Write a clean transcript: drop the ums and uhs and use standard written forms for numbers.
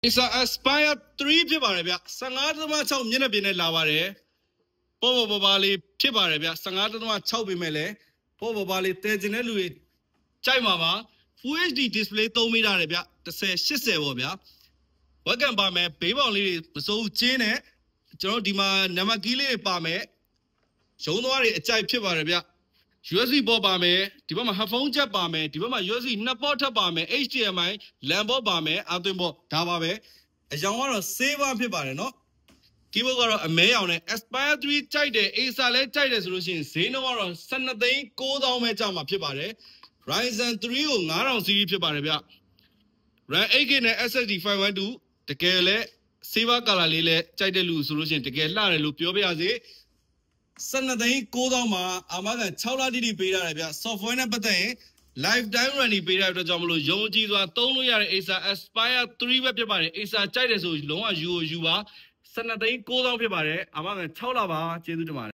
Acer Aspire 3ဖြစ်ပါတယ်ဗျ15.6မျက်နှာပြင်နဲ့လာပါတယ်ပေါ်ပါလေးဖြစ်ပါတယ်ဗျ15.6ပေမဲ့လည်းပေါ်ပါလေးတဲကျင်တဲ့လူတွေကြိုက်မှာပါ Full HD display သုံးမိတာတယ်ဗျ1080ပေါ့ဗျာဝက်ကံပါမယ်ဘေးပေါင်လေးတွေမစိုးကျင်းနဲ့ကျွန်တော်ဒီမှာနံပါတ်ကီးလေးတွေပါမယ်ရုံးသွားတွေအကြိုက်ဖြစ်ပါတယ်ဗျ USB ပေါ်ပါမယ်ဒီဘက်မှာ headphone jack ပါမယ်ဒီဘက်မှာ USB နှစ်ပေါ်ထပ်ပါမယ် HDMI လမ်းပေါ်ပါမယ်အသွင်းပေါ်ဒါပါပဲအကြောင်းကတော့ saver ဖြစ်ပါတယ်เนาะ keyboard ကတော့အမဲရောင်နဲ့ Aspire 3ကြိုက်တယ် Acer လည်းကြိုက်တယ်ဆိုလို့ရှိရင်ဈေးနှုန်းကတော့12,900,000ပဲကြာမှာဖြစ်ပါတယ် Ryzen 3ကို9000 series ဖြစ်ပါတယ်ဗျ RAM 8GB နဲ့ SSD 512တကယ်လဲ saver color လေးလဲကြိုက်တဲ့လူဆိုလို့ရှိရင်တကယ်လှတယ်လို့ပြောပြရစေ12,900,000မှာအာမခံ6လတိတိပေးရတယ်ဗျ software နဲ့ပတ်သက်ရင် lifetime warranty ပေးတဲ့အတွက်ကြောင့်မလို့ယုံကြည်စွာသုံးလို့ရတဲ့ Acer Aspire 3ပဲဖြစ်ပါတယ် Acer ကြိုက်တယ်ဆိုလုံးဝယူပါ12,900,000ဖြစ်ပါတယ်အာမခံ6လပါကျေးဇူးတင်ပါတယ်